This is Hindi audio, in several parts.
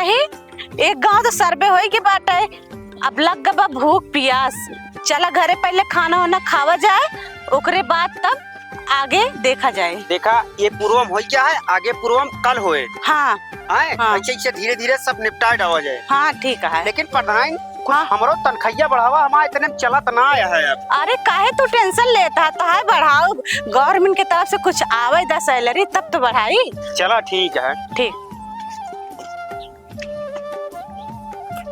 नहीं, एक गांव तो सर्वे होई के बात है। अब लग गबा भूख प्यास, चला घरे पहले खाना वाना खावा जाए, ओकरे बाद तब आगे देखा जाए। देखा ये पूर्वम हो क्या है, आगे पूर्वम कल होए। हाँ हाँ। ऐसे धीरे धीरे सब निपटा डाला जाए। हाँ ठीक है। लेकिन प्रधान हाँ। हमरो तनखैया बढ़ावा हमारा इतने चलत ना आया है अब। अरे काहे तू टेंशन लेता, तो है बढ़ाओ, गवर्नमेंट की तरफ से कुछ आवे दा सैलरी तब तो बढ़ाई। चला ठीक है। ठीक।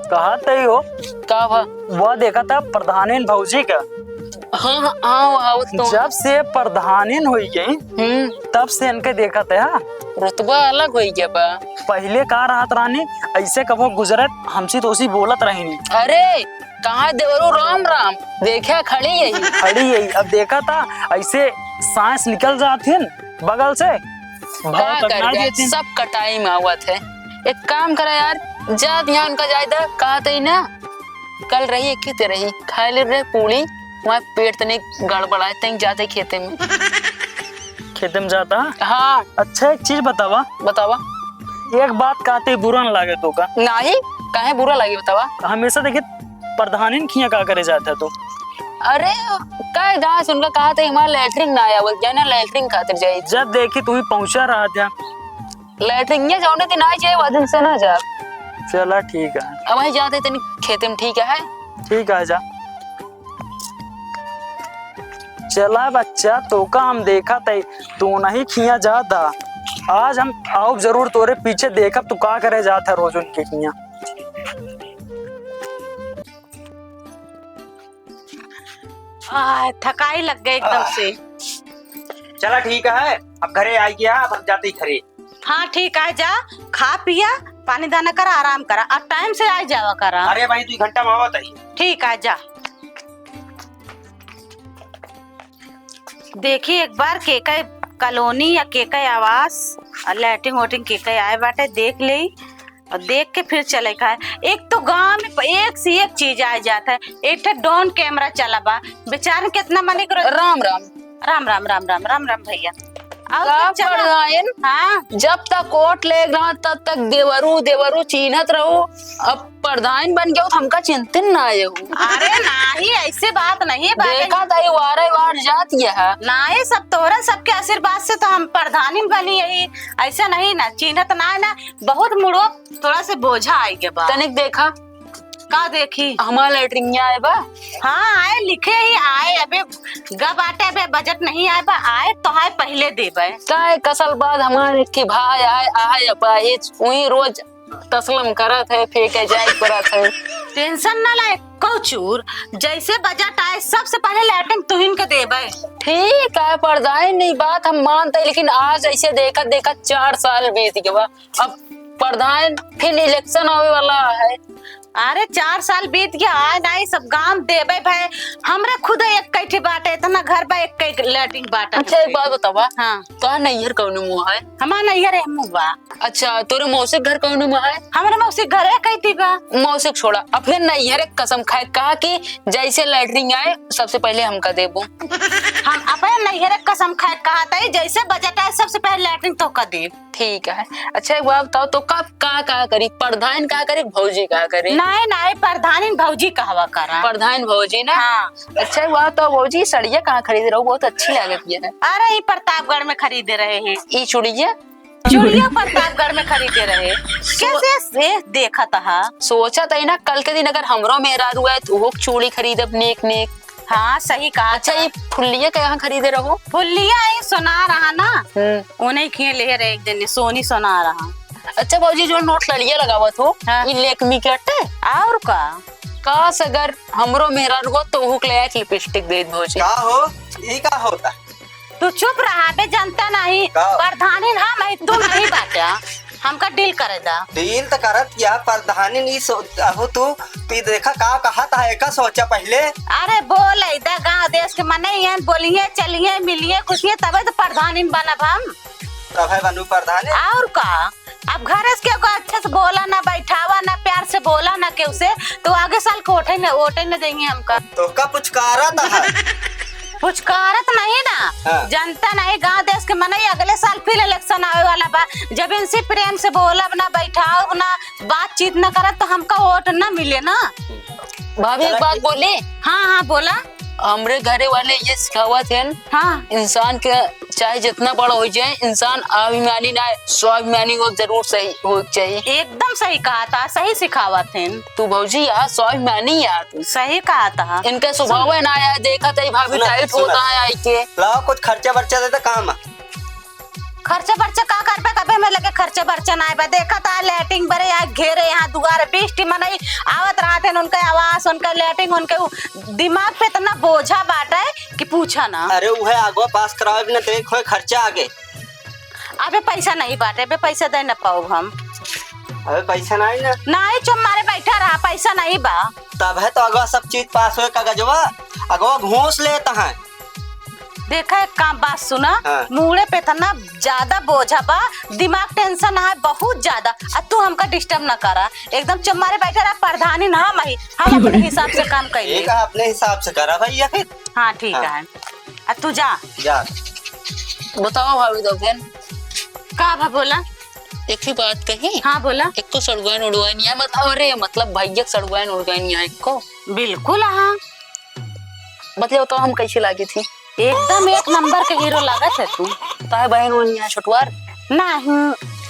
कहा तई हो का वह देखा था प्रधानिन भौजी का। हाँ हाँ हाँ तो जब से प्रधानिन हुई गई तब से इनके देखा था। रुतबा अलग हो गया बा। पहले कहा राहत रानी ऐसे कबो गुजरत हमसे तो उसी बोलत रही नहीं। अरे कहाँ देवरू राम राम देखा खड़ी यही खड़ी यही अब देखा था ऐसे सांस निकल जाती बगल से क्या कर गया, सब कटाई में आवत है। एक काम करा यार, जा ध्यान का जायदा कहा थे ना, कल रही कित रही खाए ले रहे पूरी, वहाँ पेट तने गड़बड़ा है, जाते खेते में। खेते में जाता। हाँ अच्छा एक चीज बतावा बतावा। एक बात कहते बुरा न लागे तो का नहीं काहे बुरा लगे बतावा। हमेशा देखे प्रधानिन खिया का करे जाता तो। अरे काय गाँव सुनकर कहा था हमारा लैटरिन ना आया, जाना लैटरिन खातिर जाए। जब देखी तुम्हें पहुंचा रहा था लैटरिन ये जाने थे ना चाहिए वजन से ना जा। चला ठीक है। अब वही जाते तनी खेते में। ठीक है ठीक है जा। चला बच्चा तो का हम देखा थे तू नहीं खिया जाता, आज हम आओ जरूर तोरे पीछे देखा तू का करे जाता रोज उनके खिया। थकाई लग गई एकदम से। चला ठीक है, अब घरे आई गया, अब हम जाते ही खरे। हाँ ठीक है, जा खा पिया, पानी दाना करा, आराम करा, अब टाइम से आ जावा करा। अरे भाई 2 घंटा में आवत है। ठीक है जा। देखिए एक बार केके कॉलोनी या केके आवास लैट्रिन वोटिंग केके आए बाटे, देख ले और देख के फिर चले का है। एक तो गांव में एक से एक चीज आ जाता है, एक ड्रोन कैमरा चला बा, बेचारे कितना मनी करो। राम राम राम राम राम राम राम राम भैया। हाँ जब तक कोट ले रहा तब तक देवरू देवरू चिन्हत रहो, अब प्रधान बन गया तो हमका चिंतित ना आये हो। अरे नहीं ऐसे बात नहीं, देखा था वार जाती है ना, सब तोरा सबके आशीर्वाद से तो हम प्रधानी बनी यही, ऐसा नहीं ना चिन्हत ना बहुत मुड़ो थोड़ा से बोझा आई के बाद। तनिक देखा का देखी हमारा लैटरिन आए बा। हाँ आए लिखे ही आए, अबे गब आटे अबे बजट नहीं आए बा, आए तो आए पहले देबे। काय कसल बाद हमारे के भाई आए आए अपाए वही रोज तसलम करत है, फेंके जाए करत है। टेंशन ना लाए कौचूर, जैसे बजट आए सबसे पहले लैटरिन तुहिन के देबे। ठीक है प्रधान नहीं बात हम मानते, लेकिन आज ऐसे देखा देखा 4 साल बीत गया, अब प्रधान फिर इलेक्शन होने वाला है। अरे 4 साल बीत गया, आए नहीं सब गांव देबे भाई, हमरे खुद एक कैठी बाटे, इतना घर बा एक कई लैट्रिन बाटा। अच्छा एक बात बतावा, हाँ तो नैहर कौन मुँह है? हमारा नैहर है मुआ। अच्छा तोरे मौसिक घर कौन मुँह है? हमारे मौसिक घर है कहती बा। मौसिक छोड़ा, अपने नैहर कसम खाए कहा कि जैसे लैटरिन आए सबसे पहले हमका देबो। हम अपने नैहर कसम खाए कहा था जैसे बजट आए सबसे पहले लैट्रिन तो का दे। ठीक है अच्छा एक बात बताओ, तो कब का करी प्रधान का करे भौजी का करे? नहीं नहीं प्रधानी भौजी कहवा करा। प्रधान भौजी ना। हाँ। अच्छा एक बात तो भौजी सड़िया कहाँ खरीद रहे हो, बहुत अच्छी लागत है। अरे ये प्रतापगढ़ में खरीदे रहे हैं। ये चूड़िया चूड़िया प्रतापगढ़ में खरीदे रहे, कैसे से देखा था। सोचा था ना कल के दिन अगर हमरो मेरा हुआ है तो वो चूड़ी खरीद नेक नेक। हाँ सही कहा। अच्छा ये फुल्लिया कहाँ खरीदे रहो? फुल्लिया ये सुना रहा ना, उन्हें खिए ले रहे एक दिन सोनी सुना रहा। अच्छा भौजी जो नोट लड़िया लगावत हो ये लेकमी के अट्टे और का काश अगर हमरो मेरा हो तो हुक ले एक लिपस्टिक दे भौजी। का हो ये का होता? तू चुप रहा बे, जानता नहीं प्रधानी हम है तू नहीं बाटा, हमका डील करे दा। डील तो करत या प्रधानी नहीं हो तू देखा का कहा था एक सोचा पहले। अरे बोल इधर गाँव देश के मने यहाँ बोलिए चलिए मिलिए कुछ तबे तो प्रधानी बनब हम, तब है बनू प्रधान। और का अब घर के अच्छे से बोला ना, बैठावा ना, प्यार से बोला ना के उसे तो आगे साल को ओटे न देंगे हमका। तो का पुचकारा था? पुचकारत नहीं ना, हाँ। जनता नहीं गांव देश के मनई अगले साल फिर इलेक्शन आवे वाला बा। जब इनसे प्रेम से बोलब ना, बैठाओ ना, बातचीत न करत तो हमका वोट न मिले ना। भाभी एक बात बोली, हाँ हाँ बोला। हमरे घरे वाले ये सिखावत है हाँ इंसान के चाहे जितना बड़ा हो जाए, इंसान अभिमानी ना स्वाभिमानी हो जरूर सही हो चाहिए। एकदम सही कहा था, सही सिखावत है। तू भौजी यार स्वाभिमानी यार तू। सही कहा था। इनका स्वभाव है ना यार, देखा था भाभी सुना, टाइट सुना। होता है आई के। लाओ कुछ खर्चा बर्चा देता काम। खर्चा बर्चा का कर पे कभी में लगे खर्चा बर्चा ना आए। देखा था लैटिंग बरे यहाँ घेरे, यहाँ दुआरे 20 टी मनई आवत रहते हैं। उनका आवाज, उनका लैटिंग, उनके दिमाग पे इतना बोझा बाटा है कि पूछा ना। अरे वो है आगवा पास करावे बिना देखो खर्चा आगे। अबे पैसा नहीं बाटे, अबे पैसा दे न पाओ हम। अबे पैसा नहीं ना, नहीं चुप मारे बैठा रहा, पैसा नहीं बा। तब है तो अगवा सब चीज पास हुए कागजवा, अगवा घूस लेता है। देखा एक काम बात सुना। हाँ। मुड़े पे इतना ज्यादा बोझा बा, दिमाग टेंशन है बहुत ज्यादा। अब तू हमका डिस्टर्ब ना करा, एकदम चुप मारे बैठा रहा। प्रधानी ना हम अपने हिसाब से काम करेंगे। एक अपने हिसाब से करा भैया फिर। हाँ ठीक है। अब तू जा। बताओ भाभी तो फिर का भा बोला? एक ही बात कही। हाँ बोला। एक को सड़ुआन उड़वान है, बताओ रे मतलब भैया सड़ुआन उड़वान है एक को। बिल्कुल हाँ, मतलब तो हम कैसे लागी थी? एकदम एक नंबर के हीरो लागत है तू। ताए बहन उड़नी है छुटवार नहीं।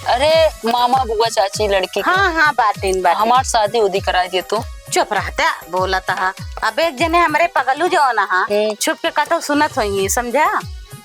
अरे मामा बुआ चाची लड़की की। हाँ हाँ बातिन बात। हमार शादी उदी करा दिए तू। चुप रहता बोला था। अब एक जने हमारे पगलू जो ना छुप के कतो सुनत होई, समझा?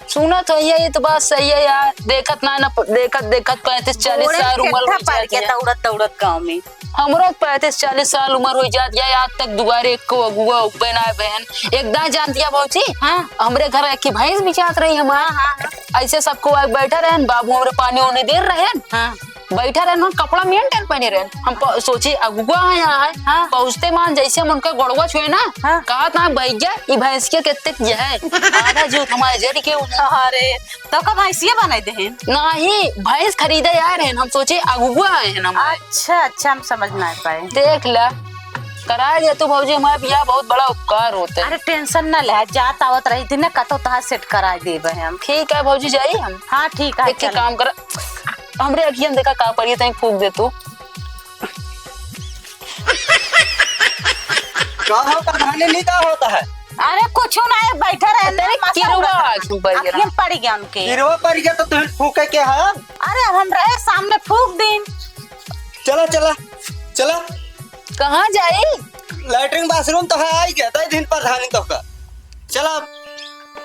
सुना तो ये तो बात सही है यार। देखत ना देखत 35-40 साल उम्र पड़ गया दौड़त दौड़त गाँव में। हमरो 35-40 साल उम्र हो जात या आज तक दुबारे एक को अगुआ उपे ना बहन एक दाई जान दिया बहुची। हाँ। हमरे घर की भैंस भी चाहत रही हमारा। हाँ। ऐसे सबको बैठा रहन, बाबू हमरे पानी होने दे रहे हाँ। बैठा रहन, कपड़ा मेंटेन पहने रहन। हम सोचे अगुआ है यहाँ है। हाँ। पहुँचते मान जैसे हम उनका गोड़वा छुए ना। हाँ। कहा था भैया ये भैंस के कितने ये है आधा जो हमारे जड़ के अरे तो कब भैंसिया बनाई दे? नहीं भैंस खरीदे यार हैं, हम सोचे अगुआ है हम। अच्छा हम समझ ना पाए। देख ला करा दिया तू भौजी, हमारा बियाह बहुत बड़ा उपकार होता है। अरे टेंशन न ले, जात आवत रही थी ना कतो तहा सेट करा देबे हम। ठीक है भौजी जाइए हम। हाँ ठीक है। एक काम कर, हमरे अखियन देखा का पड़ी तई फूक दे तू। का हो प्रधानी नहीं का होता है? अरे कुछ ना है, बैठा रहे तेरे किरवा आँखों पर गिरा। अखियन पड़ गया उनके। गिरवा पड़ गया तो तुम फूके क्या है? अरे हम रहे सामने फूक दिन। चला चला चला। कहाँ जाए? लैट्रिन बाथरूम तो है आई गया था दिन प्रधानी तो का। चला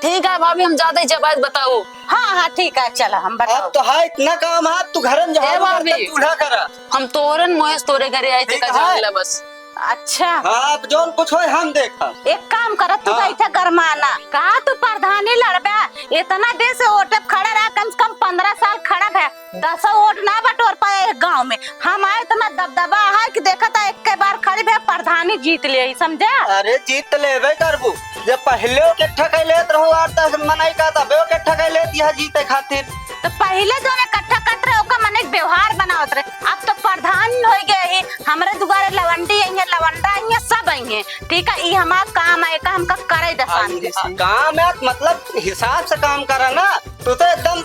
ठीक है भाभी हम जाते ही जब बताओ। हाँ हाँ ठीक है चला हम बताओ। अब तो है इतना काम है तू घर में ए जहाँ भाभी। चूल्हा करा। हम तोरन मोहेश तोरे घरे आए थे ठीक का है। जान ला बस। अच्छा हाँ अब जोन कुछ हो हम देखा। एक काम कर तू हाँ। बैठा गरमाना। कहा तू प्रधानी लड़बे, इतना देर से वोट खड़ा रहा, कम से कम 15 साल खड़ा है। 10 वोट ना बटोर पाए गांव में। हम आए इतना दबदबा है कि देखा था एक के बार खड़ी है प्रधानी जीत ले, समझा? अरे जीत लेवे करबू। जब पहले के ठकै लेत रहू आर तक मनाई का तब के ठकै लेत यह जीते खातिर। तो पहले जो ने इकट्ठा कट रहे ओका मन एक व्यवहार बनावत रहे। अब तो प्रधान हो गए ही, हमरे दुआरे लवंडी आई है, लवंडा आई है, सब आई है। ठीक है, ये हमारा काम है, का हमका करे दशांति से। काम है मतलब हिसाब से काम करा ना। तू तो एकदम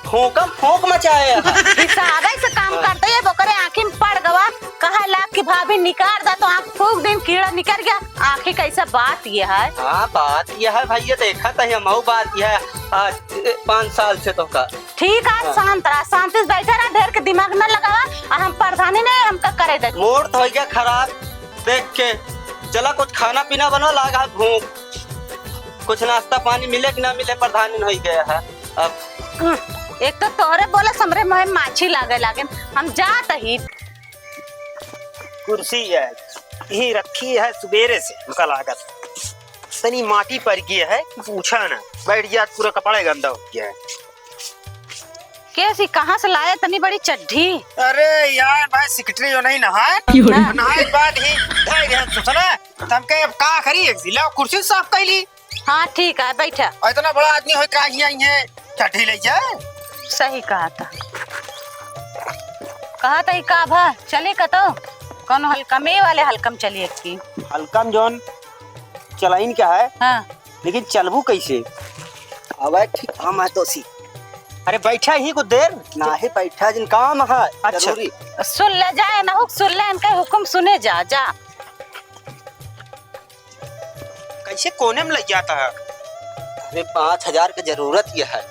फूक मचाए है। हिसाब से काम करते है। बकरे आँखी में पड़ गवा, कहा ला कि भाभी निकाल दा तो आँख फूक दिन कीड़ा निकल गया। आँखी कैसा बात ये है? हाँ बात यह है भैया, देखा था हम बात यह है आज 5 साल से तो का। ठीक है शांत रहा, शांति से बैठा रहा, ढेर के दिमाग न लगावा। और हम प्रधानी नहीं हमका करे दे। मूड तो हो गया खराब देख के। चला कुछ खाना पीना बना लागा भूख, कुछ नाश्ता पानी मिले कि ना मिले प्रधानी हो गया है। अब एक तो तोहरे बोले समरे मोहे माछी लागे हम जात ही। कुर्सी है यही रखी है सुबेरे से उनका लागत तनी माटी पर गया है, पूछा ना बैठ गया पूरा कपड़ा गंदा हो गया है। कैसी कहाँ से लाया तनी बड़ी चड्ढी? अरे यार भाई सेक्रेटरी जो नहीं नहाए नहाए बाद ही धर गया तो सुना तम के का करी एक जिला कुर्सी साफ कैली। हाँ ठीक है बैठा। और इतना बड़ा आदमी हो का आई है चढ़ी ले जाए। सही कहा था का भा चले का तो कौन हल्कमे वाले हल्कम चलिए की। हल्कम जोन चलाइन क्या है हाँ लेकिन चलबू कैसे? अबे ठीक काम है तो सी अरे बैठा ही कुछ देर ना ही बैठा जिन काम है अच्छा। जरूरी। सुन ले जाए ना सुन ले इनका हुक्म सुने जा जा। कैसे कोने में लग जाता है? अरे 5,000 की जरूरत ये है।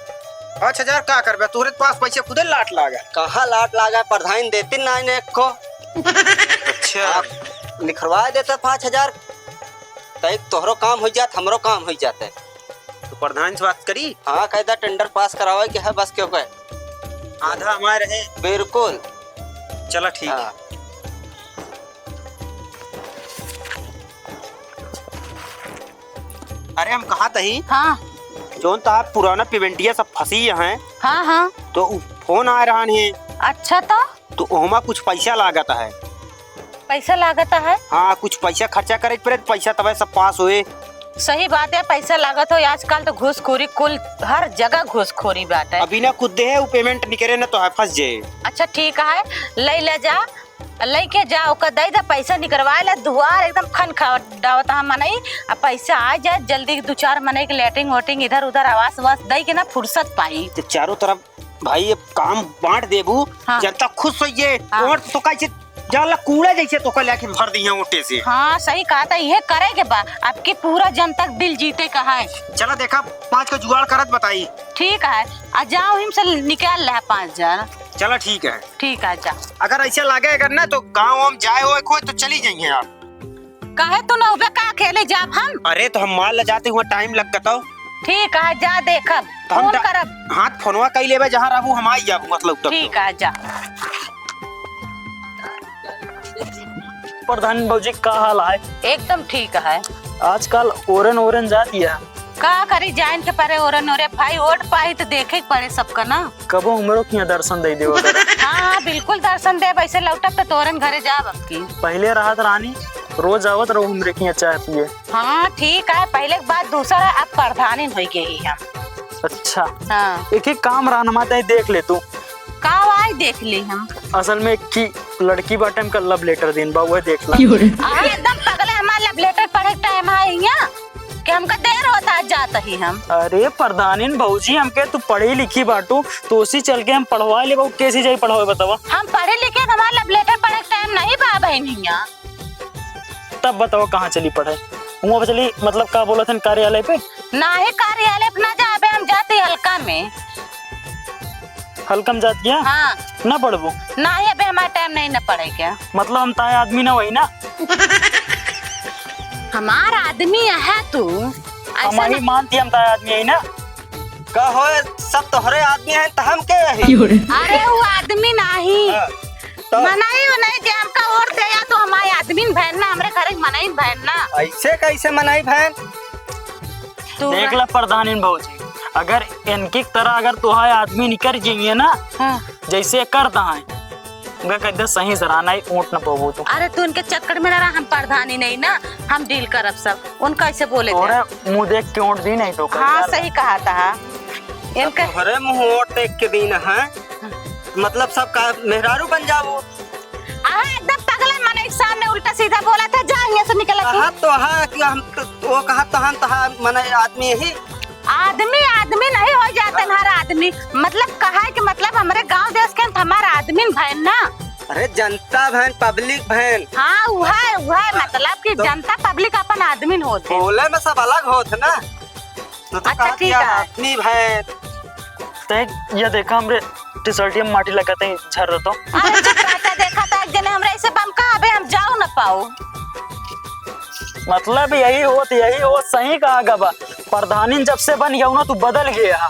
5,000 का करबे? तुहरे पास पैसे खुदे लाट लागा। कहाँ लाट लागा, प्रधान देती ना इन्हें को। अच्छा आप लिखवा देते 5,000 तो एक तोहरो काम हो जात, हमरो काम हो जाते। तो प्रधान से बात करी। हाँ कहता टेंडर पास करावे के है बस क्यों कहे। आधा हमारे है। बिल्कुल चलो ठीक है। हाँ। अरे हम कहा तही हाँ जोन तो आप पुराना पेवेंटिया सब फंसी हैं हाँ हाँ तो फोन आ रहा है अच्छा तो ओमा कुछ पैसा लागत है। पैसा लागत है। हाँ कुछ पैसा खर्चा करे पड़े, पैसा तब सब पास हुए। सही बात है, पैसा लागत हो। आजकल तो घूसखोरी कुल हर जगह घूसखोरी बात है। अभी ना खुद दे है वो पेमेंट नहीं करे ना तो है फंस जाए। अच्छा ठीक है, ले जा लेके जा ओका दे दे पैसा निकलवा ले। दुआर एकदम खन खटावत हम मनई अब पैसा आ जाए जल्दी 2-4 मने के लेटिंग वोटिंग इधर उधर आवास वास दे के ना फुर्सत पाई। तो चारों तरफ भाई ये काम बांट देबू। हाँ। जनता खुश होइए। हाँ। और तो कैसे जाला कूड़ा जैसे तो का लेके भर दिया ओटे से। हाँ सही कहा था, ये करेगे बा आपकी पूरा जनता दिल जीते का है। चला देखा 5 का जुगाड़ करत बताई। ठीक है आ जाओ हिम से निकाल ले 5,000। चला ठीक है। ठीक है जा। अगर ऐसे लगे अगर ना तो गाँव हम जाए हो कोई तो चली जाइए आप। कहे तो ना उबे का खेले जाब हम। अरे तो हम माल ले जाते हुए टाइम लग गता। ठीक है जा देखब तो हम फोन करब। हाथ फोनवा कई लेबे जहाँ रहू हम आई जाबू मतलब तक। ठीक है जा। प्रधान बाबूजी का हाल है? एकदम ठीक है। आजकल ओरन जाती है। का करी जाइन के परे ओरन ओरे भाई वोट पाई तो देखे के पड़े सबका ना। कबो हमरो किया दर्शन दे देव। हाँ बिल्कुल दर्शन दे, वैसे लौटब तो तोरन घरे जाब अब की। पहले राहत रानी रोज आवत रहो हमरे किया चाय पिए। हाँ ठीक है, पहले के बाद दूसरा अब प्रधानी हो गई हम। अच्छा हाँ एक एक काम रहनमा देख ले तू। का आई देख ली हम। असल में की लड़की बाटे का लव लेटर दिन बा वो देख ला। एकदम पगले हमारा लव लेटर पढ़े टाइम है यहाँ कि हमका देर होता है जाता ही हम। अरे प्रधानिन भौजी हमके तू पढ़ी लिखी बाटू तो उसी चल के हम पढ़वा ले। कैसे जाई पढ़ावे बतावा। हम पढ़े लिखे हमारा लव लेटर पढ़े टाइम नहीं बा बहन यहाँ। तब बताओ कहाँ चली पढ़ाई? वहाँ पे चली मतलब का बोला था कार्यालय पे? ना ही कार्यालय पे ना जाबे, हम जाते हल्का में। हल्कम जात गया हाँ ना पढ़बो ना ही अबे हमारा टाइम नहीं न पड़े क्या। मतलब हम ताए आदमी ना वही ना। हमारा आदमी है तू ऐसा हमारी ना। मानती हम ताए आदमी है ना। का हो सब तोहरे आदमी हैं तो हम के रही। अरे वो आदमी नहीं तो मनाई हो नहीं जे हमका और दे या तो हमारे आदमी बहन ना हमरे घरे मनाई बहन ना। ऐसे कैसे मनाई बहन। तू देख ला प्रधानिन भौजी अगर इनकी तरह अगर तुहाय आदमी निकल जाइए ना हाँ। जैसे करता है उनका कहते सही सराहना ऊँट न पाबो तू। अरे तू उनके चक्कर में ना रहा, हम प्रधानी नहीं ना, हम डील करब सब। उनका ऐसे बोले थे। तोरे मुंह देख के ऊँट दी नहीं तो हाँ सही कहा था इनका। तोहरे मुँह वोट एक के दिन है मतलब सब का मेहरारू बन जाओ। एकदम पगला मने सामने उल्टा सीधा बोला था, जा यहाँ से निकल। कहा तो है कि हम वो कहा तो हम तो मने आदमी ही आदमी नहीं हो जाते हर आदमी। मतलब कहा है कि मतलब हमारे गांव देश के हमारा आदमी बहन ना। अरे जनता बहन पब्लिक बहन। हाँ वह मतलब कि तो, जनता पब्लिक अपन आदमी होते। बोले में सब अलग होते ना तो अच्छा ठीक है। आदमी बहन तो ये देखा हमरे टी शर्ट में माटी लगाते हैं झर तो। अरे चुप रहता, देखा था एक जने हमरे ऐसे बम का अबे हम जाओ न पाओ। मतलब यही हो सही कहा गबा। प्रधानी जब से बन गया ना तू बदल गया।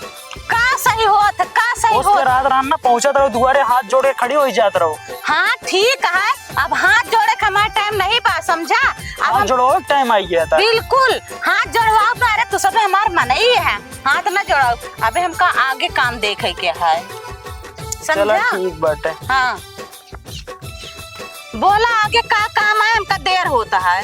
का सही होत का सही उसके होत। रात रात ना पहुंचत रहो दुआरे हाथ जोड़ के खड़ी हो जात रहो। हाँ ठीक है, अब हाथ जोड़े का हमारा टाइम नहीं बा समझा। अब हाथ हम जोड़ो टाइम आई गया था। बिल्कुल हाथ जोड़वाओ ना। अरे तू सब हमार मन ही है, हाथ ना जोड़ाओ। अबे हमका आगे काम देखे के है चला समझा। ठीक बात है। हाँ बोला आगे का काम है, हमका देर होता है।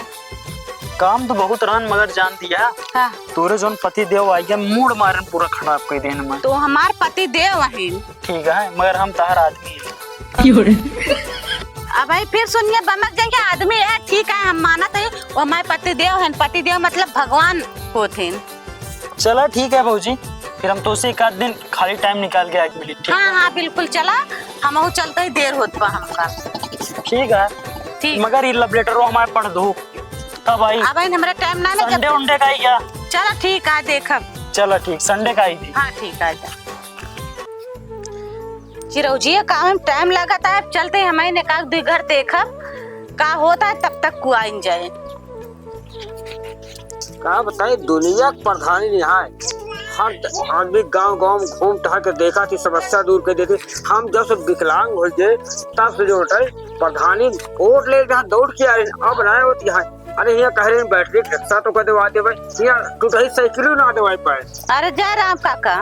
काम तो बहुत रन मगर जान दिया हाँ। तोरे जोन पति देव आई गया मूड मारन पूरा खराब कर देने में। तो हमार पति देव वही। ठीक है मगर हम तार आदमी है। अब भाई फिर सुनिए बमक जाएंगे आदमी है ठीक है, हम मानत है वो हमारे पति देव है। पति देव मतलब भगवान होते। चला ठीक है भाजी फिर हम तो उसे एक आध दिन खाली टाइम निकाल के आके मिली, ठीक हाँ हाँ बिल्कुल चला, हम चलते ही देर होत बा हमका। ठीक है। ठीक। मगर ये लव लेटर हमारे पढ़ दो कब आई? अब हमारा टाइम ना संडे उंडे का ही क्या? चलो ठीक है देखब। चलो ठीक, संडे का ही थी। हाँ ठीक है। चिरौजिया काम में टाइम लगता है, चलते हमारे निकाल दो घर देखब का होता है, तब तक को आइन जाए। का बताए दुनिया के प्रधानी यहाँ है। हर आदमी गांव गांव घूम टहल के देखा थी, समस्या दूर कर देते। हम जब से विकलांग हो गए तब से जो है प्रधानी वोट ले यहाँ दौड़ के आ रहे, अब बनाए होती है। अरे यहाँ कह रहे बैटरी रिक्शा तो कर दे भाई, यहाँ टूटी साइकिल ना दे पाए। अरे जय राम काका।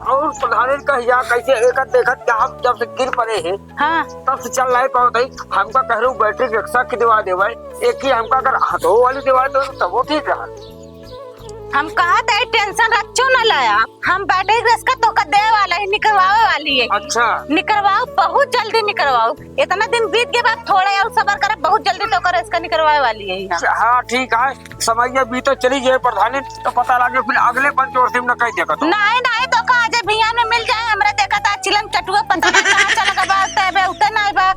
और प्रधानी का यहाँ कैसे एक देखा हम जब से गिर पड़े हैं हाँ तब से चल नहीं पाओ थी। हमका कह रहे बैटरी रिक्शा की दिवा दे भाई, एक ही हमका अगर हाथों वाली दिवा दे तो वो ठीक रहा। हम कहा था टेंशन रखो न लाया, हम बैठे रिक्शा तो का दे वाला ही, निकलवावे वाली है। अच्छा निकलवाओ, बहुत जल्दी निकलवाओ, इतना दिन बीत के बाद थोड़े और सबर करे, बहुत जल्दी तो कर इसका निकलवाए वाली है यहाँ। हाँ ठीक है, समय बीतो चली जाए प्रधानी तो पता लगे फिर अगले पंचवर्षी में कहीं देखा तो नहीं नहीं तो कहा जाए भैया में मिल जाए, हमरे देखा था चिलम चटुआ पंथा कहाँ चला का बात है बे, उतना नहीं बा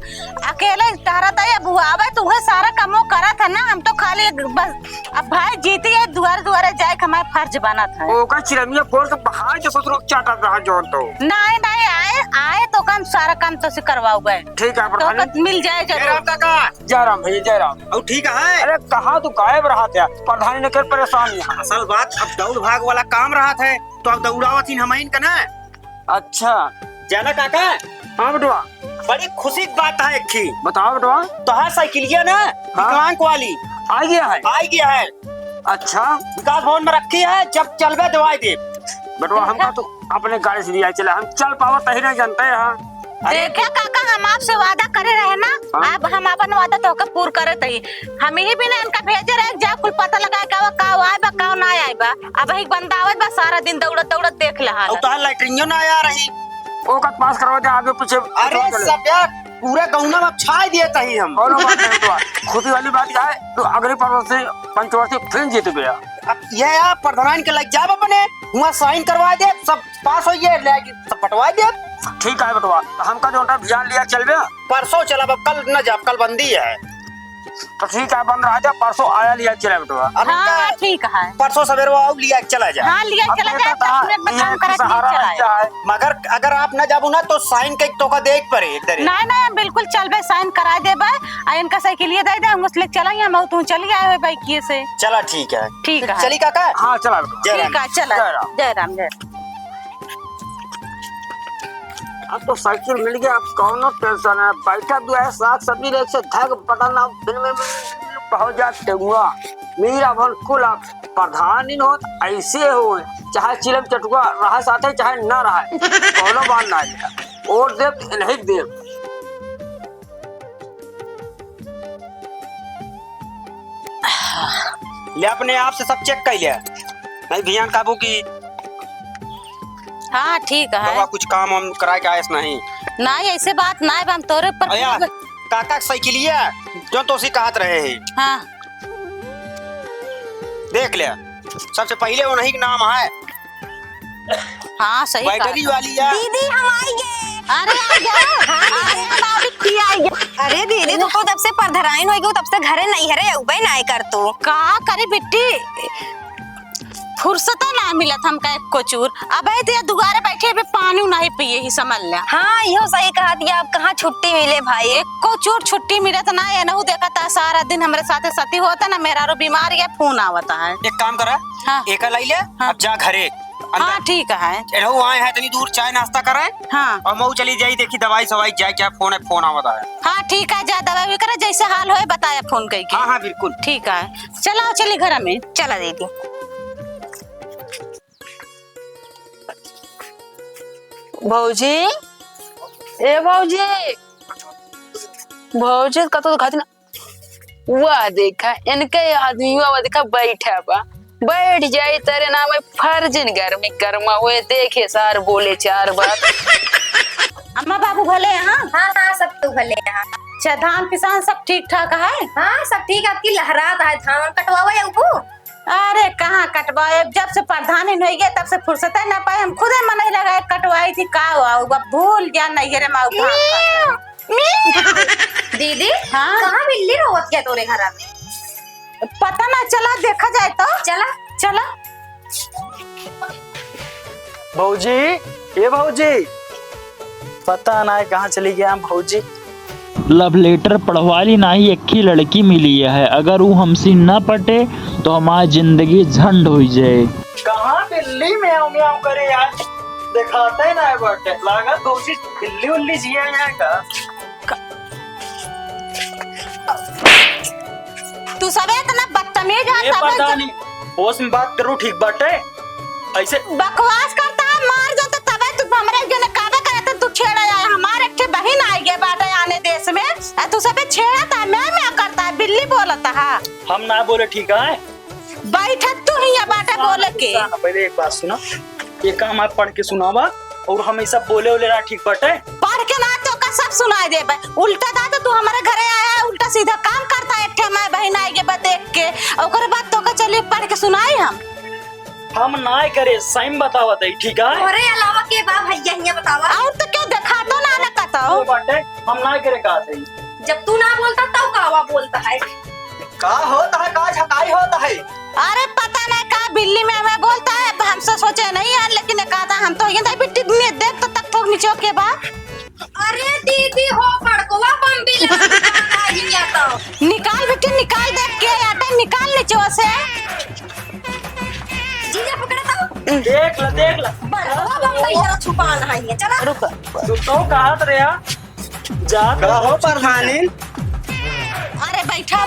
अकेले तारा था या बुआ आवे तो वह सारा कामों करा था ना, हम तो खाली बस अब भाई जीती है दुआर दुआरे जाए हमारा फर्ज बना था। वो का चिरमिया फोड़ के बाहर जो ससुर चाटा रहा जोन तो नहीं नहीं आए तो काम सारा काम तो से करवाओगे, ठीक है तो प्रधानी। मिल जाए जरूर। जयराम भैया जयराम। और ठीक है। अरे कहाँ तू गायब रहा था, प्रधानी ने कर परेशान यहाँ। असल बात अब दौड़ भाग वाला काम रहा था तो अब दौड़ावती हम का ना। अच्छा जाना काका, हाँ बेटवा बड़ी खुशी की बात है। एक थी बताओ बेटवा। तो है साइकिलिया ना विकलांग वाली आ गया है? आ गया है, अच्छा विकास भवन में रखी है, जब चलवे दवाई दे। बेटवा हमका तो अपने गाड़ी से दिया चला, हम चल पावा तही नहीं जानते हैं। देखा काका हम आपसे वादा करे रहे ना, अब हम अपन वादा तो का पूरा करे तही, हम ही भी ना इनका भेजे रहे जा कुल पता लगा का आए बा का ना आए बा, अब ही बंदावत बा सारा दिन दौड़त दौड़त देख लहा। और तो लैट्रिनो ना आ रही, वो का पास करवा दे आगे पीछे। अरे सब यार पूरे गौना में छाई दिए तही हम। और बात नहीं तो खुशी वाली बात क्या है, तो अगले पंचवर्षी पंचवर्षी फिर जीत गया। अब ये आप प्रधान के लग जाब अपने वहाँ साइन करवा दे, सब पास हो गए, सब पटवा दे। ठीक है बेटवा, हमका जो ध्यान लिया चलबे। परसों चला, अब कल न जाब, कल बंदी है। तो ठीक है बंद रहा जा, परसों आया लिया चला बेटवा। अब हाँ ठीक है, परसों सवेरे आओ लिया चला जा। हाँ लिया चला जाए, 10 मिनट में काम करा के चला आए। मगर अगर आप न जाबू ना तो साइन के तो का देख पड़े एक दरे। नहीं नहीं बिल्कुल चल बे, साइन करा दे बे, आ इनका साइकिल दे दे, हम उसले चला यहाँ मैं तू चली आए हुए बाइक ये से। चला ठीक है, ठीक है चली काका। हाँ चला बेटवा। ठीक है चला, जय राम जय। अब तो साइकिल मिल गया, अब कौन टेंशन है, बैठा भी है साथ सभी रेख से धग पता ना दिन में पहुंच जाते हुआ। मेरा भन कुल आप प्रधान ही हो ऐसे हो, चाहे चिलम चटुआ रहा साथे चाहे ना रहा, कौनो बात ना है, और देव नहीं देव। ले अपने आप से सब चेक कर लिया, नहीं ध्यान काबू की हाँ ठीक है, बाबा कुछ काम हम करा के आयस नहीं। नहीं ऐसे बात ना है, हम तोरे पर अया काका साइकिलिया जो तो उसी कहत रहे हैं। हाँ देख लिया, सबसे पहले वो नहीं नाम है हाँ सही बात। बैटरी वाली है। दीदी हम आएंगे। अरे आ जाओ, अरे हमारी की आई। अरे दीदी तू तो तब से परधराइन होगी, तब से घरे नहीं हरे उबे नहीं कर तू। का करे बिट्टी, फुर्सत ना मिला था हमका एक कोचूर, अब ते दुगारे बैठे बे पानी नहीं पिए ही समझ ले। हाँ यो सही कहा दिया, अब कहाँ छुट्टी मिले भाई। एक कोचूर छुट्टी मिले तो ना ये नहीं देखा था, सारा दिन हमारे साथे सती होता ना, मेरा रो बीमार है, फोन आवता है। एक काम करा, हाँ। एक लाई ले, अब जा घरे हाँ ठीक है, एढ़ो आए हैं तनी दूर चाय नाश्ता कराए, हाँ और मऊ चली जाई देखी दवाई सवाई जाए, क्या फोन है फोन आवता है। हाँ ठीक है, जा दवा भी करे, जैसे हाल होए बताया फोन करके। हाँ हाँ बिल्कुल ठीक है, चलो चली घर में। चला दीदी। भौजी, ए भौजी, भौजी कतो तो खाती ना, वाह देखा इनके आदमी वाह देखा बैठा बा, बैठ जाए तेरे नाम है फर्जिन घर में कर्मा हुए, देखे सार बोले चार बात। अम्मा बाबू भले हैं? हाँ हाँ सब तो भले यहाँ। अच्छा धान किसान सब ठीक ठाक है? हाँ सब ठीक, आपकी लहरात है, धान कटवावा या उपू? अरे कहाँ कटवाए, जब से प्रधानी नहीं गए तब से फुर्सत ना पाए, हम खुदे मन नहीं लगाए कटवाई थी का हुआ भूल गया नहीं रे माँ। दीदी हाँ? कहाँ बिल्ली रोवत क्या तोरे घर में? पता ना चला, देखा जाए तो चला चला। भौजी, ये भौजी, पता ना है कहाँ चली गया भौजी। लव लेटर पढ़वाली नहीं, एक ही लड़की मिली है, अगर वो हमसे न पटे तो हमारी जिंदगी झंड हो जाए। कहाँ बिल्ली म्याऊं म्याऊं करे यार, दिखाते ही ना है बटे, लागत भौजी बिल्ली उल्ली जिया यहाँ का। तू सब इतना बदतमीज है, ये पता नहीं, होश में बात करूँ ठीक बाटे, ऐसे बकवास करता है, मार दो तो तबे तू हमरे जने काबे करते, तू छेड़ा है हमारे एक बहन आई गए बाटे आने देश में, तू सब छेड़ता है, मैं करता है, बिल्ली बोलता है। हम ना बोले ठीक है, बैठा तू ही या बाटे बोले के। पहले एक बात सुना, ये काम आप पढ़ के सुनावा और हमेशा बोले बोले ना ठीक बाटे। पढ़ के ना तो का सब सुनाई दे, उल्टा था तो तू हमारे घरे आया है, उल्टा सीधा काम करता है, एक मैं बहन आई के देख के ओकर बाद तो का चलिए पढ़ के सुनाई हम ना करे, सही बतावा दे ठीक है। तोरे अलावा के बा भैया हिया बतावा। और तो क्या दिखा दो ना लगता वो बाटे हम ना करे का सही। जब तू ना बोलता तब कावा बोलता है। का होता है, का झकाई होता है। अरे पता नहीं का बिल्ली में हमें बोलता है, हमसे सोचे नहीं यार, लेकिन ये कहा था हम तो ये बिट्टी देख तो तक ठोक नीचे के बाद। अरे दीदी हो पड़कोवा बम्बी हिया तो निकाल बिट्टी निकाल, देख के आटा निकाल नीचे से। जीजा पकड़ा तो देख ला बड़कोवा बम्बी जरा छुपाना है ये। चला रुक तू तो कहा रे यार, जा का हो प्रधानी। अरे बैठा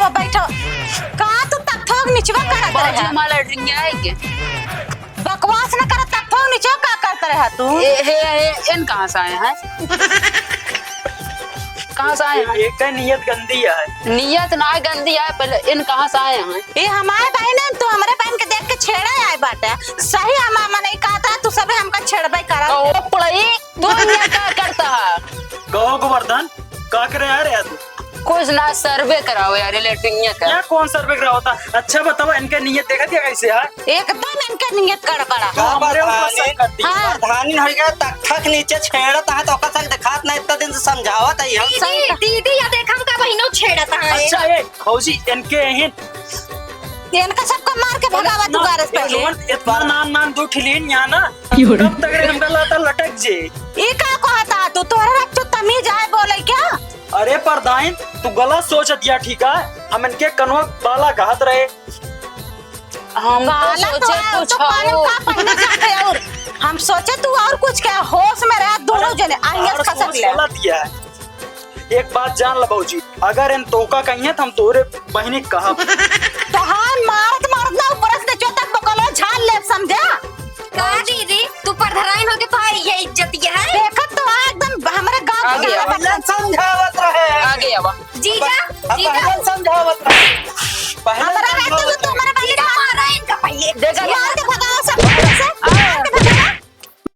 कहा तू तक ठोक नीचे करत बाजू रहा, हमारा ड्रिंक आएगी। बकवास न कर, तक ठोक नीचे का करता रहा तू। इन कहाँ से आए हैं? कहाँ से आए हैं? एक नियत गंदी है। नियत ना गंदी है, पहले इन कहाँ से आए हैं? ये हमारे बहन है, तू हमारे बहन के देख के छेड़ा आए बाटे, सही हमारा नहीं कहा था, तू सब हमका छेड़बे करा। ओ पढ़ाई तू ये क्या करता है? गौ गोवर्धन का करे यार तू कुछ ना सर्वे कराओ यार, लेटरिंग का क्या कौन सर्वे करा होता। अच्छा बताओ इनका नियत देखा दिया कैसे है, एकदम इनका नियत गड़बड़ा। का हमारे ऊपर प्रधानी सब करती है। हाँ। प्रधानी हो गया, तक ठक नीचे छेड़ता है तो ओका संग दिखात ना, इतना दिन से समझावत है हम। दीदी दीदी या देखा का बहिनो छेड़ता है। अच्छा ये फौजी इनके हैं इनका सबको मार के भगावा तू गारस पहले। इतना नान दो ठिलीन यहाँ ना, कब तक रे हमका लाता लटक जे। ये का कहता तू, तोहरा तू तमीज आए बोले क्या? अरे प्रधान तू गलत सोच दिया ठीक है, हम इनके कनवा बाला कहत रहे। हम तो बाला तो सोचे है, कुछ तो कानून और। का पढ़ने जाते और हम सोचे तू और कुछ क्या, होश में रह दोनों जने आइए और खसक सोच ले। गलत दिया है। एक बात जान लो भौजी, अगर इन तोका कहीं तो हम तोरे बहनी कहा तो हाँ मारत ना ऊपर से जो तक बकलो झाल ले, समझा? का दीदी तू परधराइन होके तो ये इज्जत ये है। देखत तो एकदम हमारे गांव आगे के आओ। बच्चा समझावत रहे, आगे आवा। जीजा जीजा पहले समझावत रहे, पहले हमारा रहते तो समझावत तुम्हारा रहे। बहिनी मारा इनका पहिए। देखा मार के भगा